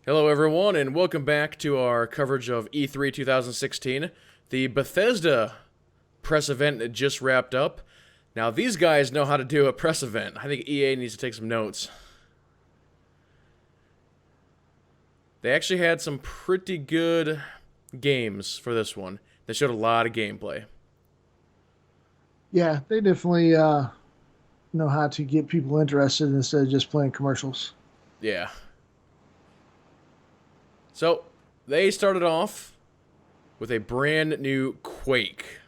Hello, everyone, and welcome back to our coverage of E3 2016. The Bethesda press event that just wrapped up. Now, these guys know how to do a press event. I think EA needs to take some notes. They actually had some pretty good games for this one. They showed a lot of gameplay. Yeah, they definitely know how to get people interested instead of just playing commercials. Yeah. So, they started off with a brand new Quake.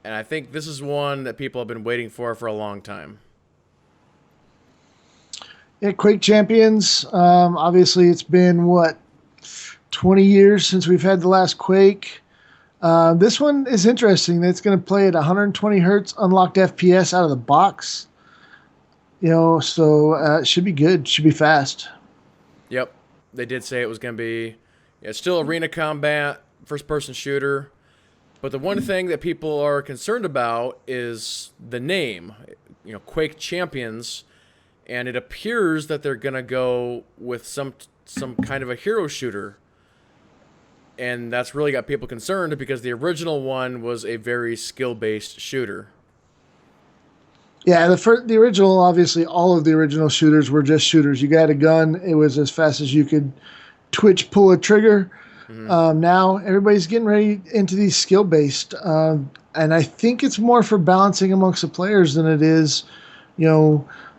And I think this is one that people have been waiting for a long time. Yeah, Quake Champions. Obviously, it's been 20 years since we've had the last Quake. This one is interesting. It's going to play at 120 hertz unlocked FPS out of the box. So it should be good. Should be fast. Yep. They did say it was going to be still arena combat, first person shooter. But the one thing that people are concerned about is the name, Quake Champions, and it appears that they're going to go with some kind of a hero shooter. And that's really got people concerned because the original one was a very skill-based shooter. Yeah, the original, obviously, all of the original shooters were just shooters. You got a gun, it was as fast as you could pull a trigger. Mm-hmm. Now everybody's getting ready into these skill based, and I think it's more for balancing amongst the players than it is,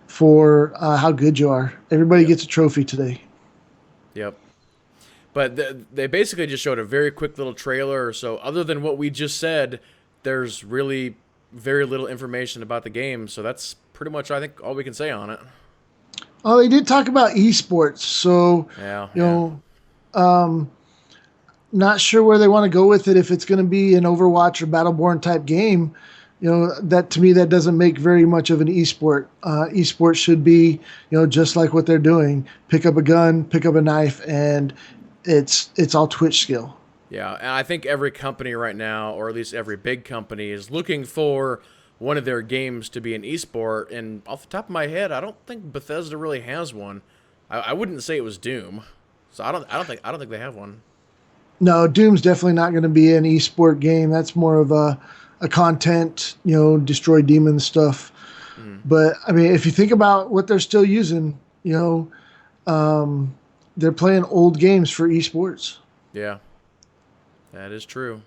for how good you are. Everybody Yep. gets a trophy today. Yep. But they basically just showed a very quick little trailer. So other than what we just said, there's really very little information about the game. So that's pretty much, I think, all we can say on it. Oh, they did talk about esports, so Yeah, you yeah. know, um, not sure where they want to go with it. If it's going to be an Overwatch or Battleborn type game, that to me that doesn't make very much of an esport. Esport should be just like what they're doing: pick up a gun, pick up a knife, and it's all Twitch skill. Yeah, and I think every company right now, or at least every big company, is looking for one of their games to be an esport. And off the top of my head, I don't think Bethesda really has one. I wouldn't say it was Doom, so I don't think they have one. No, Doom's definitely not going to be an esport game. That's more of a content, destroy demons stuff. Mm, But I mean, if you think about what they're still using, they're playing old games for esports. yeah, that is true.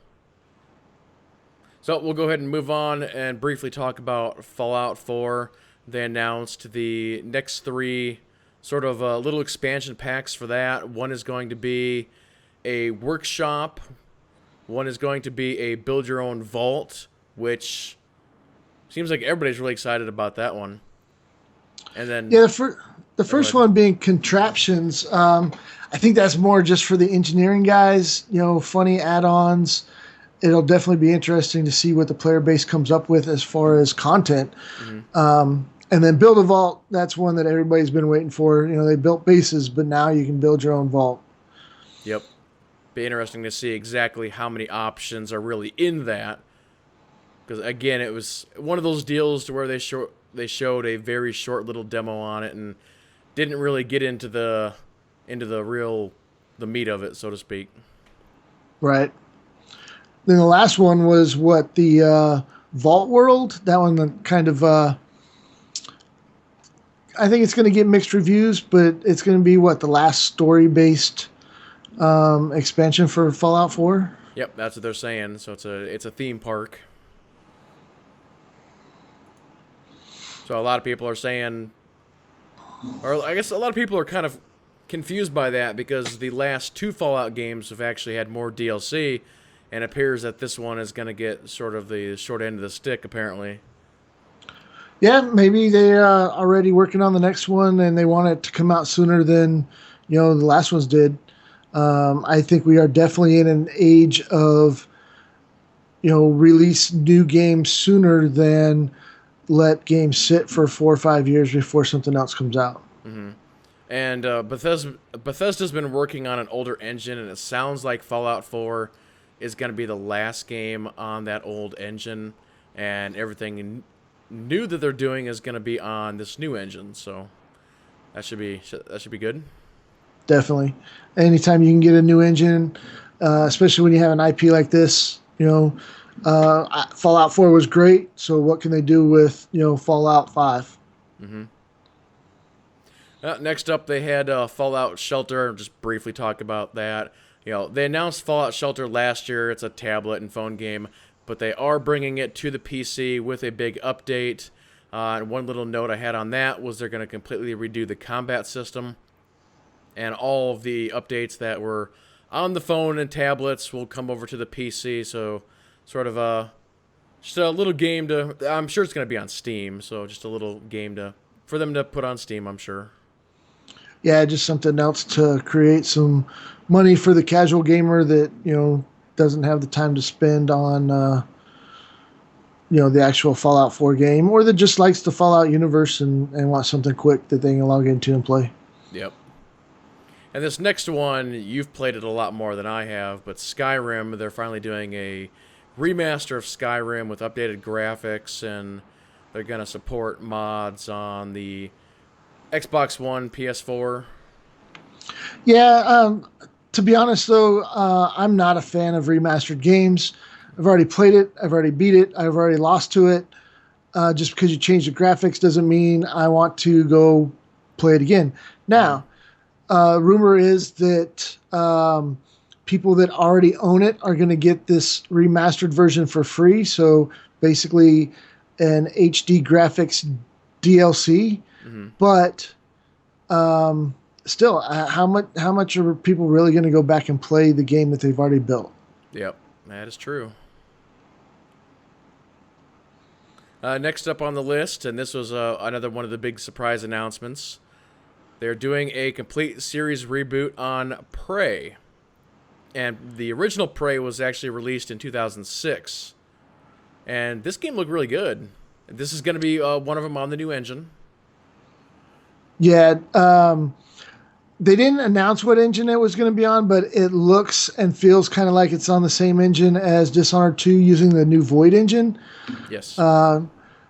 So we'll go ahead and move on and briefly talk about Fallout 4. They announced the next three sort of little expansion packs for that. One is going to be a workshop. One is going to be a build your own vault, which seems like everybody's really excited about that one. And then, Yeah, the go first ahead. one being contraptions. I think that's more just for the engineering guys. Funny add-ons. It'll definitely be interesting to see what the player base comes up with as far as content. Hmm. And then build a vault. That's one that everybody's been waiting for. They built bases, but now you can build your own vault. Yep. Be interesting to see exactly how many options are really in that. Because again, it was one of those deals to where they showed a very short little demo on it and didn't really get into the real the meat of it, so to speak. Right. Then the last one was what the Vault World. That one kind of. I think it's going to get mixed reviews, but it's going to be what the last story-based expansion for Fallout 4. Yep, that's what they're saying. So it's a theme park. So a lot of people are saying, or I guess a lot of people are kind of confused by that because the last two Fallout games have actually had more DLC, and it appears that this one is going to get sort of the short end of the stick, apparently. Yeah, maybe they already working on the next one, and they want it to come out sooner than the last ones did. I think we are definitely in an age of release new games sooner than let games sit for 4 or 5 years before something else comes out. Hmm. And Bethesda's been working on an older engine, and it sounds like Fallout 4 is going to be the last game on that old engine, and everything new that they're doing is going to be on this new engine. So that should be good. definitely. Anytime you can get a new engine, especially when you have an IP like this, Fallout 4 was great. So what can they do with Fallout 5? Mm-hmm. Next up, they had Fallout Shelter. Just briefly talk about that. They announced Fallout Shelter last year. It's a tablet and phone game, but they are bringing it to the PC with a big update. And one little note I had on that was they're going to completely redo the combat system, and all of the updates that were on the phone and tablets will come over to the PC. So, sort of just a little game to. I'm sure it's going to be on Steam. So just a little game for them to put on Steam, I'm sure. Yeah, just something else to create some money for the casual gamer that doesn't have the time to spend on the actual Fallout 4 game, or that just likes the Fallout universe and wants something quick that they can log into and play. Yep. And this next one, you've played it a lot more than I have, but Skyrim, they're finally doing a remaster of Skyrim with updated graphics, and they're going to support mods on the Xbox One, PS4. Yeah, to be honest, though, I'm not a fan of remastered games. I've already played it. I've already beat it. I've already lost to it. Just because you change the graphics doesn't mean I want to go play it again. Now, rumor is that people that already own it are going to get this remastered version for free. So basically an HD graphics DLC. Mm-hmm. But still, how much are people really going to go back and play the game that they've already built? Yep, that is true. Next up on the list, and this was another one of the big surprise announcements, they're doing a complete series reboot on Prey. And the original Prey was actually released in 2006. And this game looked really good. This is going to be one of them on the new engine. Yeah, they didn't announce what engine it was going to be on, but it looks and feels kind of like it's on the same engine as Dishonored 2 using the new Void engine. Yes.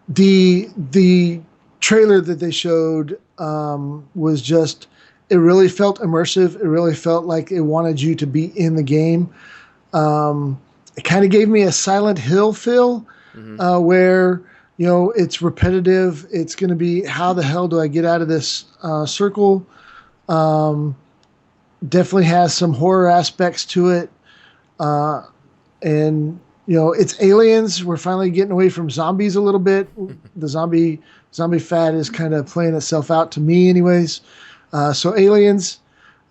The trailer that they showed was just, it really felt immersive. It really felt like it wanted you to be in the game. It kind of gave me a Silent Hill feel, where it's repetitive. It's going to be, how the hell do I get out of this circle? Definitely has some horror aspects to it. And, it's aliens. We're finally getting away from zombies a little bit. The zombie fad is kind of playing itself out to me anyways. So aliens,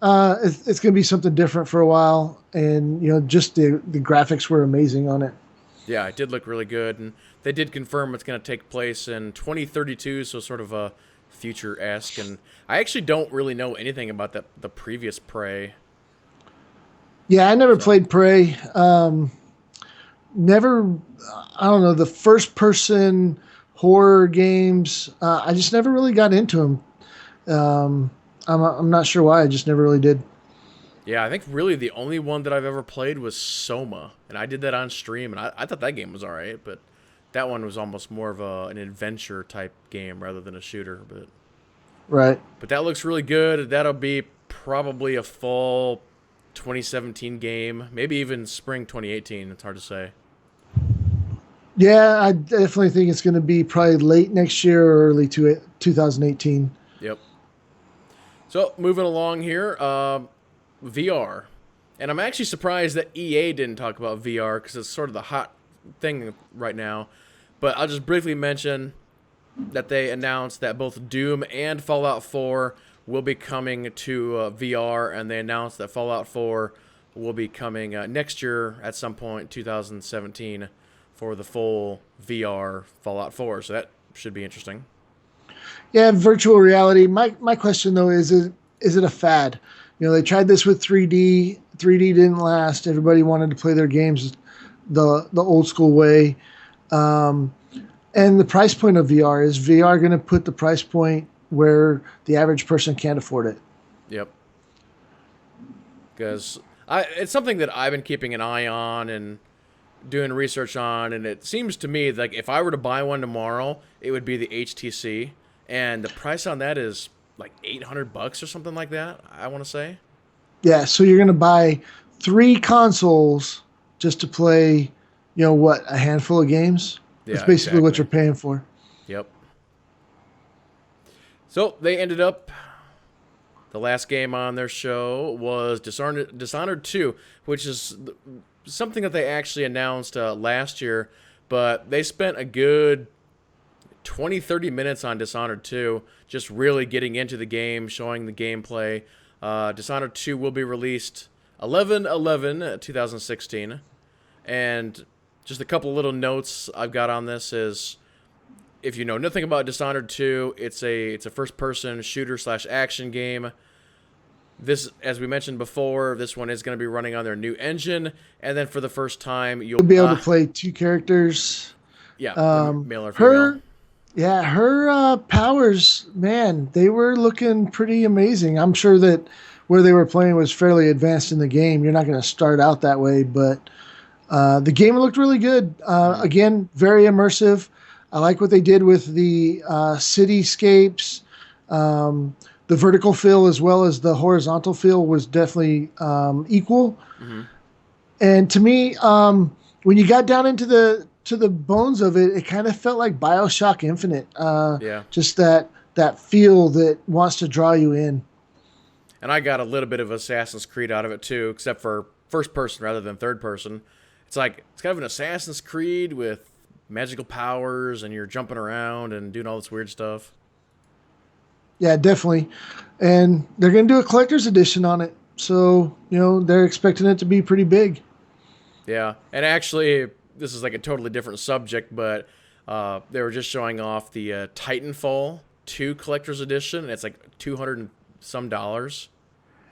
it's going to be something different for a while. And, just the graphics were amazing on it. Yeah, it did look really good. And they did confirm it's going to take place in 2032, so sort of a future-esque. And I actually don't really know anything about the previous Prey. Yeah, I never played Prey. Never, I don't know, the first-person horror games, I just never really got into them. I'm not sure why, I just never really did. Yeah, I think really the only one that I've ever played was Soma, and I did that on stream, and I thought that game was all right, but that one was almost more of an adventure-type game rather than a shooter. But right. But that looks really good. That'll be probably a fall 2017 game, maybe even spring 2018. It's hard to say. Yeah, I definitely think it's going to be probably late next year or early 2018. Yep. So, moving along here, VR. And I'm actually surprised that EA didn't talk about VR because it's sort of the hot thing right now. But I'll just briefly mention that they announced that both Doom and Fallout 4 will be coming to VR, and they announced that Fallout 4 will be coming next year at some point, 2017, for the full VR Fallout 4. So that should be interesting. Yeah, virtual reality. My question, though, is it a fad? They tried this with 3D. 3D didn't last. Everybody wanted to play their games the old school way. And the price point of VR, is VR going to put the price point where the average person can't afford it? Yep. Because it's something that I've been keeping an eye on and doing research on, and it seems to me like if I were to buy one tomorrow, it would be the HTC, and the price on that is like $800 or something like that, I want to say. Yeah, so you're going to buy 3 consoles just to play, what, a handful of games? That's Yeah, basically what exactly. you're paying for. Yep. So they ended up. The last game on their show was Dishonored II, which is something that they actually announced last year, but they spent a good 20, 30 minutes on Dishonored 2, just really getting into the game, showing the gameplay. Dishonored 2 will be released 11/11/2016. And just a couple little notes I've got on this is, if you know nothing about Dishonored 2, it's a first-person shooter/action game. This, as we mentioned before, this one is going to be running on their new engine, and then for the first time, You'll be able to play 2 characters. yeah, Um, male or female. her powers, man, they were looking pretty amazing. I'm sure that where they were playing was fairly advanced in the game. You're not going to start out that way, but the game looked really good. Again, very immersive. I like what they did with the cityscapes. The vertical feel as well as the horizontal feel was definitely equal. Mm-hmm. And to me, when you got down into the bones of it, it kind of felt like BioShock Infinite. Yeah. Just that feel that wants to draw you in. And I got a little bit of Assassin's Creed out of it too, except for first person rather than third person. It's kind of an Assassin's Creed with magical powers, and you're jumping around and doing all this weird stuff. Yeah, definitely. And they're going to do a collector's edition on it. So, they're expecting it to be pretty big. Yeah. And actually, this is like a totally different subject, but they were just showing off the Titanfall 2 collector's edition, and it's like $200 and some dollars.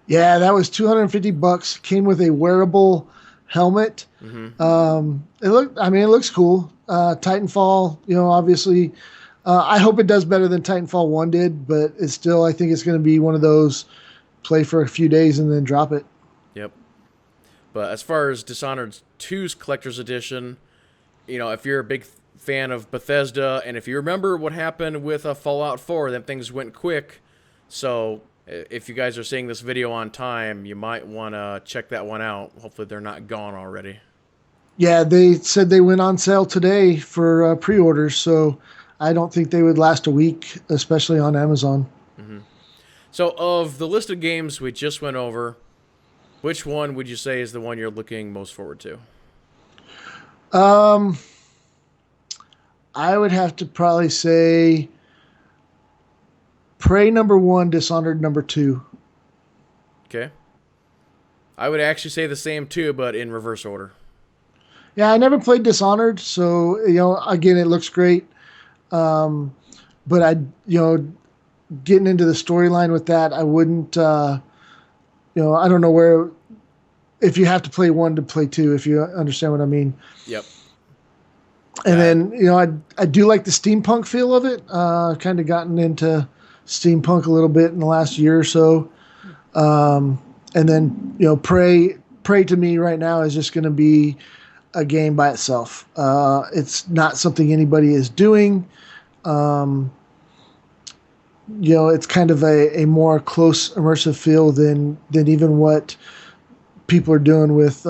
Yeah, that was $250. Came with a wearable helmet. Mm-hmm. It looks cool. Titanfall, obviously, I hope it does better than Titanfall 1 did, but it's still, I think it's going to be one of those play for a few days and then drop it. Yep. But as far as Dishonored 2's collector's edition, if you're a big fan of Bethesda, and if you remember what happened with Fallout 4, then things went quick. So if you guys are seeing this video on time, you might want to check that one out. Hopefully they're not gone already. Yeah, they said they went on sale today for pre-orders, so I don't think they would last a week, especially on Amazon. Mm-hmm. So of the list of games we just went over, which one would you say is the one you're looking most forward to? I would have to probably say Prey #1, Dishonored #2. Okay. I would actually say the same too, but in reverse order. Yeah, I never played Dishonored, so again, it looks great. But getting into the storyline with that, I wouldn't. I don't know where. If you have to play 1 to play 2, if you understand what I mean. Yep. And then I do like the steampunk feel of it. Kind of gotten into steampunk a little bit in the last year or so. And then Prey to me right now is just going to be a game by itself. It's not something anybody is doing. It's kind of a more close immersive feel than even what people are doing with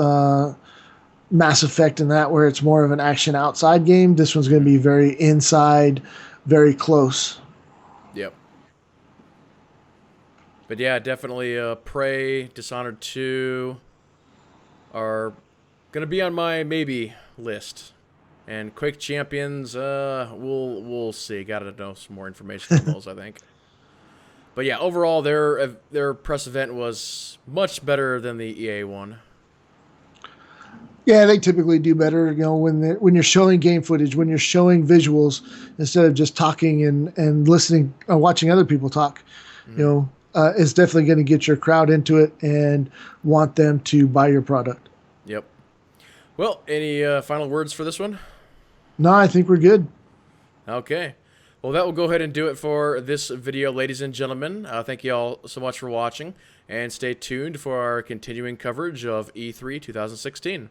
Mass Effect and that, where it's more of an action outside game. This one's going to be very inside, very close. Yep. But yeah, definitely Prey, Dishonored 2 are going to be on my maybe list. And Quake Champions, we'll see. Got to know some more information on those, I think. But yeah, overall, their press event was much better than the EA one. Yeah, they typically do better, when you're showing game footage, when you're showing visuals, instead of just talking and listening, watching other people talk. Mm-hmm. It's definitely going to get your crowd into it and want them to buy your product. Yep. Well, any final words for this one? No, I think we're good. Okay. Well, that will go ahead and do it for this video, ladies and gentlemen. Thank you all so much for watching, and stay tuned for our continuing coverage of E3 2016.